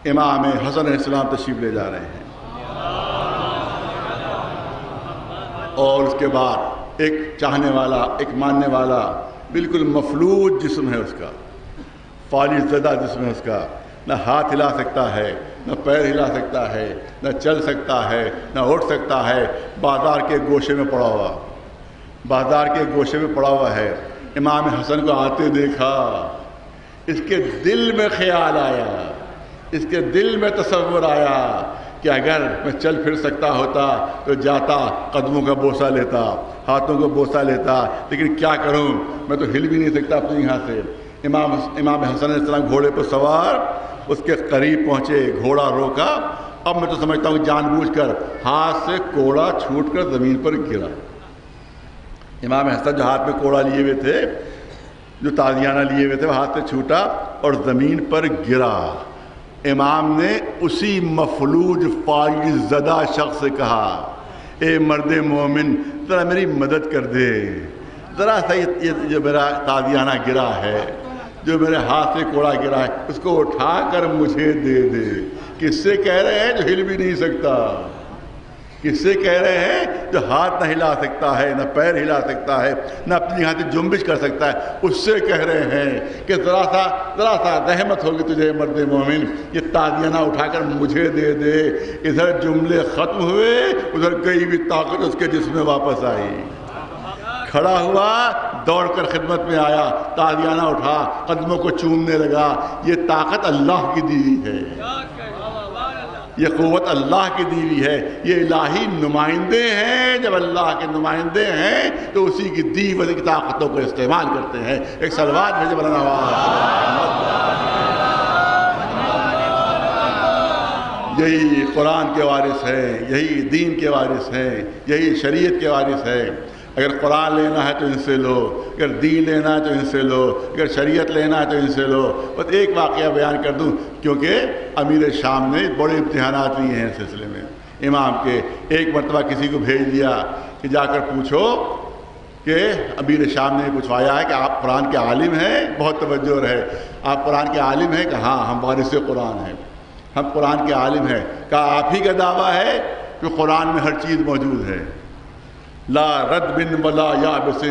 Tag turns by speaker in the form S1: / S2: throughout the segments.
S1: امام حسن علیہ السلام تشریف لے جا رہے ہیں، اور اس کے بعد ایک چاہنے والا، ایک ماننے والا، بالکل مفلوج جسم ہے اس کا، فالج زدہ جسم ہے اس کا، نہ ہاتھ ہلا سکتا ہے، نہ پیر ہلا سکتا ہے، نہ چل سکتا ہے، نہ اٹھ سکتا ہے، بازار کے گوشے میں پڑا ہوا، بازار کے گوشے میں پڑا ہوا ہے۔ امام حسن کو آتے دیکھا، اس کے دل میں خیال آیا، اس کے دل میں تصور آیا کہ اگر میں چل پھر سکتا ہوتا تو جاتا، قدموں کا بوسہ لیتا، ہاتھوں کو بوسہ لیتا، لیکن کیا کروں، میں تو ہل بھی نہیں سکتا اپنے یہاں سے۔ امام حسن علیہ السلام گھوڑے پر سوار اس کے قریب پہنچے، گھوڑا روکا، اب میں تو سمجھتا ہوں جان بوجھ کر ہاتھ سے کوڑا چھوٹ کر زمین پر گرا۔ امام حسن جو ہاتھ میں کوڑا لیے ہوئے تھے، جو تازیانہ لیے ہوئے تھے، وہ ہاتھ سے چھوٹا اور زمین پر گرا۔ امام نے اسی مفلوج فالج زدہ شخص سے کہا، اے مرد مومن ذرا میری مدد کر دے، ذرا سا یہ جو میرا تازیانہ گرا ہے، جو میرے ہاتھ سے کوڑا گرا ہے، اس کو اٹھا کر مجھے دے دے۔ کس سے کہہ رہے ہیں جو ہل بھی نہیں سکتا، کس سے کہہ رہے ہیں جو ہاتھ نہ ہلا سکتا ہے، نہ پیر ہلا سکتا ہے، نہ اپنی یہاں سے جنبش کر سکتا ہے، اس سے کہہ رہے ہیں کہ ذرا سا رحمت ہوگی تجھے مرد مومن، یہ تازیانہ اٹھا کر مجھے دے دے۔ ادھر جملے ختم ہوئے، ادھر گئی بھی طاقت اس کے جسم میں واپس آئی۔ کھڑا ہوا، دوڑ کر خدمت میں آیا، تازیانہ اٹھا، قدموں کو چومنے لگا۔ یہ طاقت اللہ کی دی ہوئی ہے، یہ قوت اللہ کی دی ہوئی ہے، یہ الہی نمائندے ہیں۔ جب اللہ کے نمائندے ہیں تو اسی کی دی ہوئی طاقتوں کو استعمال کرتے ہیں۔ ایک صلوات بھیجے مولانا آواز۔ یہی قرآن کے وارث ہیں، یہی دین کے وارث ہیں، یہی شریعت کے وارث ہیں۔ اگر قرآن لینا ہے تو ان سے لو، اگر دین لینا ہے تو ان سے لو، اگر شریعت لینا ہے تو ان سے لو۔ بس ایک واقعہ بیان کر دوں، کیونکہ امیر شام نے بڑے امتحانات لیے ہیں اس سلسلے میں امام کے۔ ایک مرتبہ کسی کو بھیج دیا کہ جا کر پوچھو کہ امیر شام نے پوچھوایا ہے کہ آپ قرآن کے عالم ہیں، بہت توجہ رہے، آپ قرآن کے عالم ہیں؟ کہ ہاں ہم وارث قرآن ہیں، ہم قرآن کے عالم ہیں۔ کہا آپ ہی کا دعویٰ ہے کہ قرآن میں ہر چیز موجود ہے، لا رد بن ولا یابس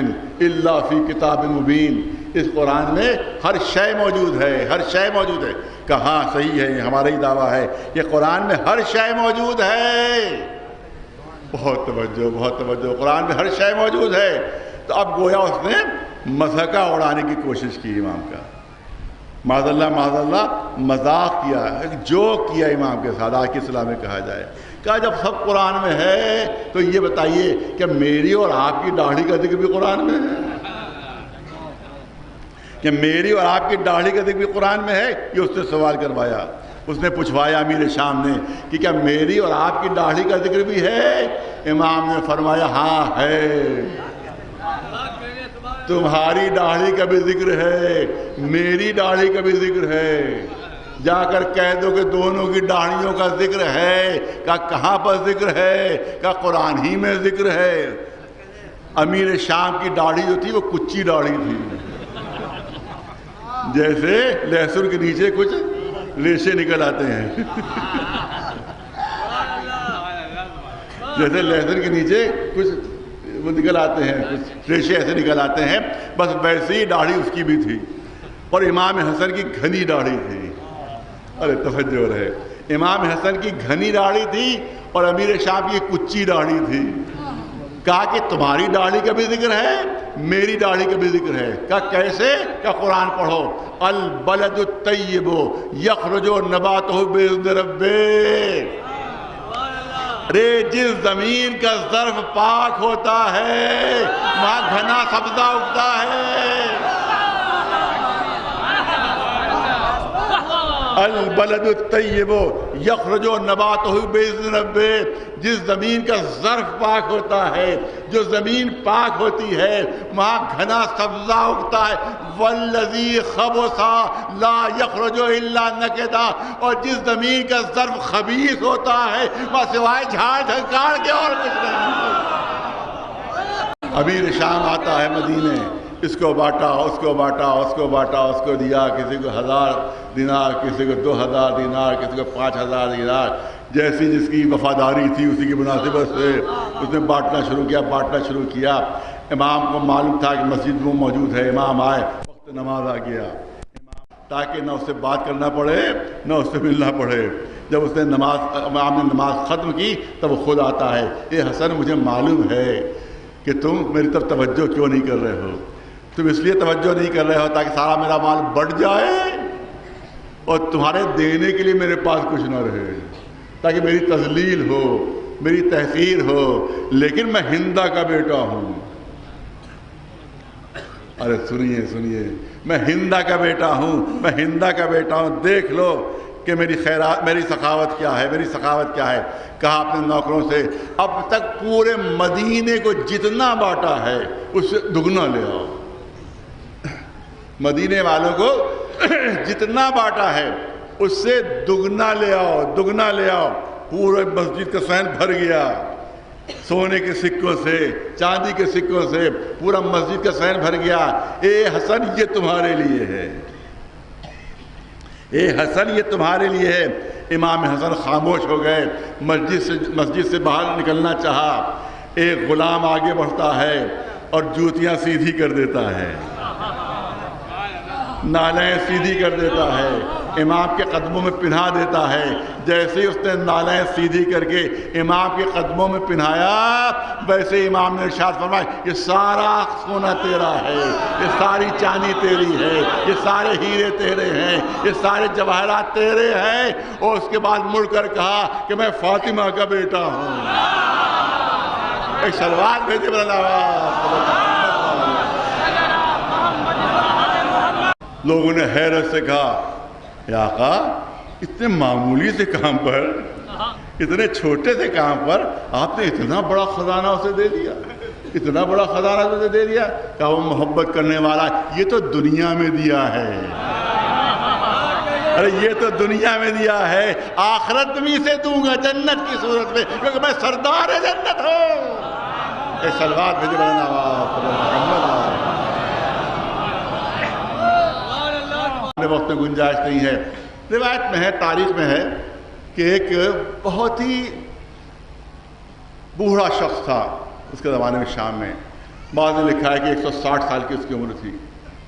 S1: الا فی کتاب مبین، اس قرآن میں ہر شے موجود ہے، ہر شے موجود ہے۔ کہا ہاں صحیح ہے، ہمارا ہی دعویٰ ہے کہ قرآن میں ہر شے موجود ہے۔ بہت توجہ، بہت توجہ، قرآن میں ہر شے موجود ہے۔ تو اب گویا اس نے مضحکہ اڑانے کی کوشش کی امام کا، معاذ اللہ مذاق کیا، ایک جوک کیا امام کے ساتھ، آج کی اصطلاح میں کہا جائے۔ کہا جب سب قرآن میں ہے تو یہ بتائیے کہ میری اور آپ کی داڑھی کا ذکر بھی قرآن میں ہے؟ کہ میری اور آپ کی داڑھی کا ذکر بھی قرآن میں ہے؟ یہ اس سے سوال کروایا، اس نے پوچھوایا امیر شام نے کہ کیا میری اور آپ کی داڑھی کا ذکر بھی ہے؟ امام نے فرمایا ہاں ہے، تمہاری داڑھی کا بھی ذکر ہے، میری داڑھی کا بھی ذکر ہے۔ جا کر کہہ دو کہ دونوں کی داڑھیوں کا ذکر ہے۔ کہاں پر ذکر ہے؟ کہ قرآن ہی میں ذکر ہے۔ امیر شام کی داڑھی جو تھی وہ کچی داڑھی تھی، جیسے لہسن کے نیچے کچھ ریشے نکل آتے ہیں، جیسے لہسن کے نیچے کچھ وہ نکل آتے ہیں، کچھ ریشے ایسے نکل آتے ہیں، بس ویسے ہی داڑھی اس کی بھی تھی، اور امام حسن کی گھنی داڑھی تھی۔ ارے توجہ رہے، امام حسن کی گھنی داڑھی تھی اور امیر شام کی کچی داڑھی تھی۔ کہا کہ تمہاری داڑھی کا بھی ذکر ہے، میری داڑھی کا بھی ذکر ہے۔ کہا کیسے؟ کہ قرآن پڑھو، البلد الطیب یخرج نباتہ باذن ربہ۔ رے جس زمین کا ظرف پاک ہوتا ہے وہاں گھنا سبزہ اگتا ہے۔ البلد الطیب یخرج نباتہ باذن ربہ، جس زمین کا ظرف پاک ہوتا ہے، جو زمین پاک ہوتی ہے وہاں گھنا سبزہ اگتا ہے۔ والذی خبث لا یخرج الا نکدا، اور جس زمین کا ظرف خبیث ہوتا ہے وہاں سوائے جھاڑ جھنکاڑ کے اور کچھ نہیں۔ امیر شام آتا ہے مدینے، اس کو بانٹا، اس کو بانٹا، اس کو بانٹا، اس کو دیا، کسی کو 1000 دینار، کسی کو 2000 دینار، کسی کو 5000 دینار، جیسی جس کی وفاداری تھی اسی کی مناسبت سے اس نے بانٹنا شروع کیا۔ امام کو معلوم تھا کہ مسجد میں موجود ہے، امام آئے، وقت نماز آ گیا، تاکہ نہ اس سے بات کرنا پڑے نہ اس سے ملنا پڑے۔ جب اس نے امام نے نماز ختم کی تب وہ خود آتا ہے، اے حسن مجھے معلوم ہے کہ تم میری طرف توجہ کیوں نہیں کر رہے ہو، تم اس لیے توجہ نہیں کر رہے ہو تاکہ سارا میرا مال بڑھ جائے اور تمہارے دینے کے لیے میرے پاس کچھ نہ رہے، تاکہ میری تذلیل ہو، میری تحقیر ہو، لیکن میں ہندا کا بیٹا ہوں۔ ارے سنیے، میں ہندا کا بیٹا ہوں، دیکھ لو کہ میری سخاوت کیا ہے، کہا اپنے نوکروں سے اب تک پورے مدینے کو جتنا بانٹا ہے اس سے دگنا لے آؤ، مدینے والوں کو جتنا بانٹا ہے اس سے دگنا لے آؤ۔ پورے مسجد کا صحن بھر گیا، سونے کے سکوں سے، چاندی کے سکوں سے پورا مسجد کا صحن بھر گیا۔ اے حسن یہ تمہارے لیے ہے، امام حسن خاموش ہو گئے، مسجد سے باہر نکلنا چاہا، ایک غلام آگے بڑھتا ہے اور جوتیاں سیدھی کر دیتا ہے، نالیں سیدھی کر دیتا ہے، امام کے قدموں میں پہنا دیتا ہے۔ جیسے ہی اس نے نالیں سیدھی کر کے امام کے قدموں میں پہنایا، ویسے امام نے ارشاد فرمایا یہ سارا سونا تیرا ہے، یہ ساری چاندی تیری ہے، یہ سارے ہیرے تیرے ہیں، یہ سارے جواہرات تیرے ہیں۔ اور اس کے بعد مڑ کر کہا کہ میں فاطمہ کا بیٹا ہوں۔ ایک صلوات بھیجے لوگوں نے حیرت سے کہا یا آقا اتنے معمولی سے کام پر، اتنے چھوٹے سے کام پر آپ نے اتنا بڑا خزانہ اسے دے دیا، کہا وہ محبت کرنے والا یہ تو دنیا میں دیا ہے، آخرت میں اسے دوں گا جنت کی صورت میں، کیونکہ میں سردار جنت ہوں۔ اے صلوات بھیجے وقت میں گنجائش نہیں ہے۔ روایت میں ہے، تاریخ میں ہے کہ ایک بہت ہی بوڑھا شخص تھا اس کے زمانے میں شام میں، بعض نے لکھا ہے کہ 160 سال کی اس کی عمر تھی،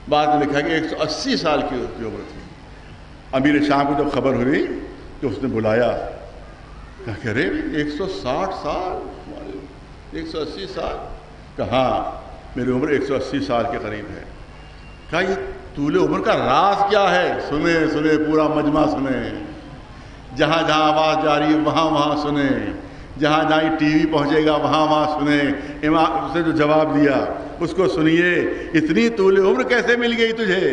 S1: بعض نے لکھا ہے کہ 180 سال کی اس کی عمر تھی۔ امیر شام کو جب خبر ہوئی تو اس نے بلایا، کہا کہ ارے 160 سال 180 سال، کہا میری عمر 180 سال کے قریب ہے۔ کہا یہ طول عمر کا راز کیا ہے؟ سنے پورا مجمع سنے، جہاں جہاں آواز جاری ہے وہاں سنے، جہاں جہاں ٹی وی پہنچے گا وہاں سنے۔ امام اس نے جو جواب دیا اس کو سنیے، اتنی طول عمر کیسے مل گئی تجھے،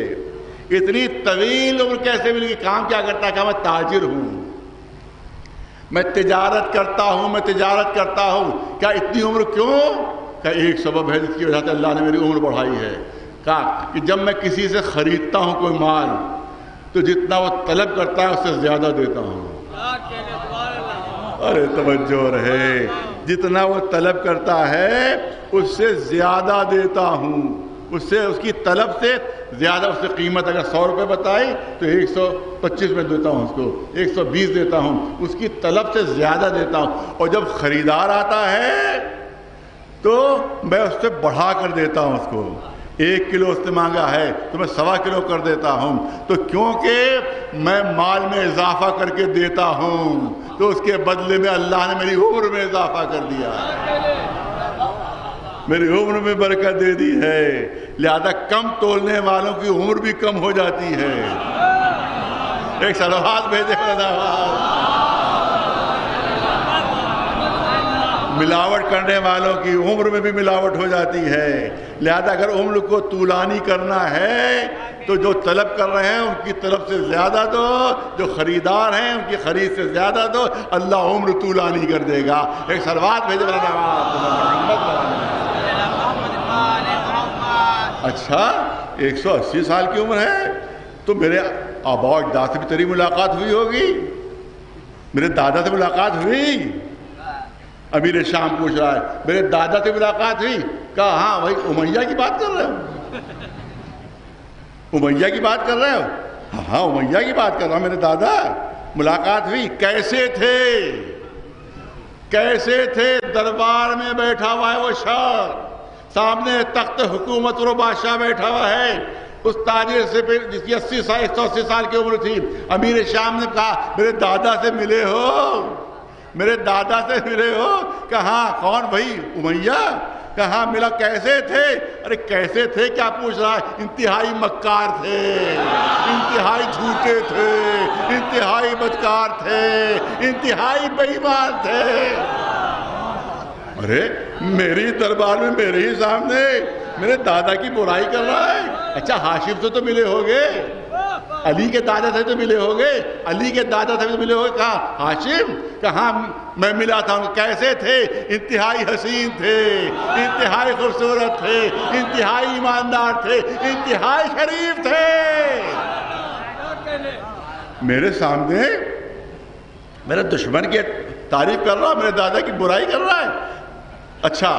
S1: اتنی طویل عمر کیسے مل گئی؟ کام کیا کرتا ہے؟ کہا میں تاجر ہوں، میں تجارت کرتا ہوں۔ کیا اتنی عمر کیوں؟ کہا ایک سبب ہے جس کی وجہ سے اللہ نے میری عمر بڑھائی ہے، کہا کہ جب میں کسی سے خریدتا ہوں کوئی مال تو جتنا وہ طلب کرتا ہے اس سے زیادہ دیتا ہوں۔ ارے توجہ رہے، جتنا وہ طلب کرتا ہے اس سے زیادہ دیتا ہوں، اس کی طلب سے زیادہ، اس سے قیمت اگر 100 روپے بتائی تو 125 میں دیتا ہوں، اس کو 120 دیتا ہوں، اس کی طلب سے زیادہ دیتا ہوں۔ اور جب خریدار آتا ہے تو میں اس سے بڑھا کر دیتا ہوں، اس کو 1 کلو اس نے مانگا ہے تو میں 1.25 کلو کر دیتا ہوں، تو کیونکہ میں مال میں اضافہ کر کے دیتا ہوں تو اس کے بدلے میں اللہ نے میری عمر میں اضافہ کر دیا ہے، میری عمر میں برکت دے دی ہے، لہذا کم تولنے والوں کی عمر بھی کم ہو جاتی ہے۔ ایک صلوات بھیجے ملاوٹ کرنے والوں کی عمر میں بھی ملاوٹ ہو جاتی ہے، لہذا اگر عمر کو طولانی کرنا ہے تو جو طلب کر رہے ہیں ان کی طلب سے زیادہ دو، جو خریدار ہیں ان کی خرید سے زیادہ دو، اللہ عمر طولانی کر دے گا۔ ایک صلوات بھیجے اچھا 180 سال کی عمر ہے تو میرے آبا و اجداد سے بھی تیری ملاقات ہوئی ہوگی، میرے دادا سے ملاقات ہوئی؟ امیر شام پوچھ رہا ہے میرے دادا سے ملاقات ہوئی؟ کہا ہاں وہی امیہ کی بات کر رہے ہو؟ امیہ کی بات کر رہے ہو؟ ہاں امیہ کی بات کر رہا ہوں. میرے دادا ملاقات ہوئی. کیسے تھے؟ کیسے تھے؟ دربار میں بیٹھا ہوا ہے وہ شخص, سامنے تخت حکومت اور بادشاہ بیٹھا ہوا ہے. اس تاجر سے جس کی 180 سال کی عمر تھی, امیر شام نے کہا میرے دادا سے ملے ہو؟ میرے دادا سے ملے ہو؟ کہاں؟ کون بھائی؟ امیہ. کہاں ملا؟ کیسے تھے؟ ارے کیسے تھے کیا پوچھ رہا ہے؟ انتہائی مکار تھے, انتہائی جھوٹے تھے, انتہائی بدکار تھے, انتہائی بے ایمان تھے. ارے میری دربار میں میرے ہی سامنے میرے دادا کی برائی کر رہا ہے. اچھا ہاشم سے تو ملے ہوگے, علی کے دادا سے تو ملے ہوگے, علی کے دادا سے تو ملے ہوگے. کہاں ہاشم؟ کہاں میں ملا تھا. کیسے تھے؟ انتہائی حسین تھے, انتہائی خوبصورت تھے, انتہائی ایماندار تھے, انتہائی شریف تھے. میرے سامنے میرے دشمن کی تعریف کر رہا, میرے دادا کی برائی کر رہا ہے. اچھا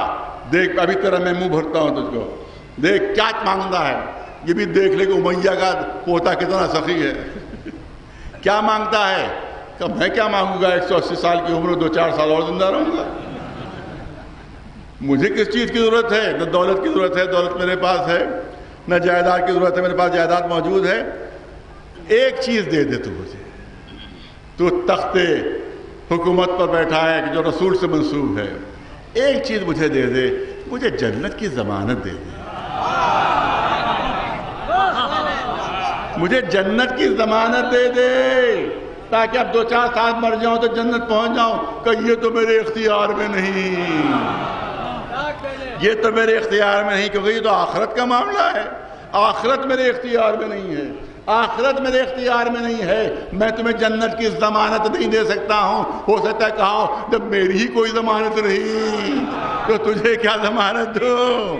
S1: دیکھ, ابھی تیرا میں منہ بھرتا ہوں تجھ کو. دیکھ کیا مانگتا ہے, یہ بھی دیکھ لے کہ امیہ کا پوتا کتنا سخی ہے. کیا مانگتا ہے؟ کہ میں کیا مانگوں گا, 180 سال کی عمر, 2-4 سال اور زندہ رہوں گا. مجھے کس چیز کی ضرورت ہے؟ نہ دولت کی ضرورت ہے, دولت میرے پاس ہے. نہ جائیداد کی ضرورت ہے, میرے پاس جائیداد موجود ہے. ایک چیز دے دے تو مجھے, تو تخت حکومت پر بیٹھا ہے کہ جو رسول سے منسوب ہے. ایک چیز مجھے دے دے, مجھے جنت کی ضمانت دے دے. مجھے جنت کی ضمانت دے دے, تاکہ اب 2-4 سال مر جاؤں تو جنت پہنچ جاؤں. کہ یہ تو میرے اختیار میں نہیں, یہ تو میرے اختیار میں نہیں, کیونکہ یہ تو آخرت کا معاملہ ہے. آخرت میرے اختیار میں نہیں ہے, آخرت میرے اختیار میں نہیں ہے. میں تمہیں جنت کی ضمانت نہیں دے سکتا ہوں. ہو سکتا ہے کہا جب میری ہی کوئی ضمانت نہیں تو تجھے کیا ضمانت دوں.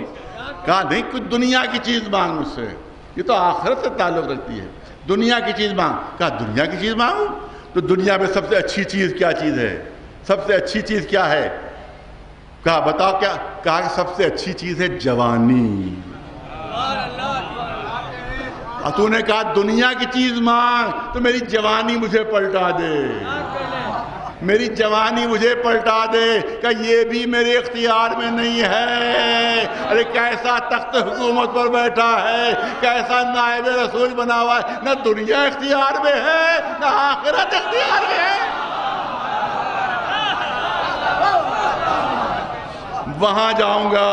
S1: کہا نہیں, کچھ دنیا کی چیز مانگ مجھ سے, یہ تو آخرت سے تعلق رکھتی ہے. دنیا کی چیز مانگ. کہا دنیا کی چیز مانگوں؟ تو دنیا میں سب سے اچھی چیز کیا چیز ہے؟ سب سے اچھی چیز کیا ہے؟ کہا بتاؤ کیا. کہا کہ سب سے اچھی چیز ہے جوانی. اور تو نے کہا دنیا کی چیز مانگ, تو میری جوانی مجھے پلٹا دے, میری جوانی مجھے پلٹا دے. کہ یہ بھی میرے اختیار میں نہیں ہے. ارے کیسا تخت حکومت پر بیٹھا ہے, کیسا نائب رسول بنا ہوا ہے. نہ دنیا اختیار میں ہے, نہ آخرت اختیار میں ہے. وہاں جاؤں گا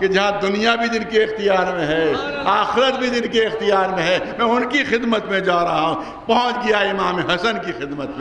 S1: کہ جہاں دنیا بھی جن کے اختیار میں ہے, آخرت بھی جن کے اختیار میں ہے. میں ان کی خدمت میں جا رہا ہوں. پہنچ گیا امام حسن کی خدمت میں.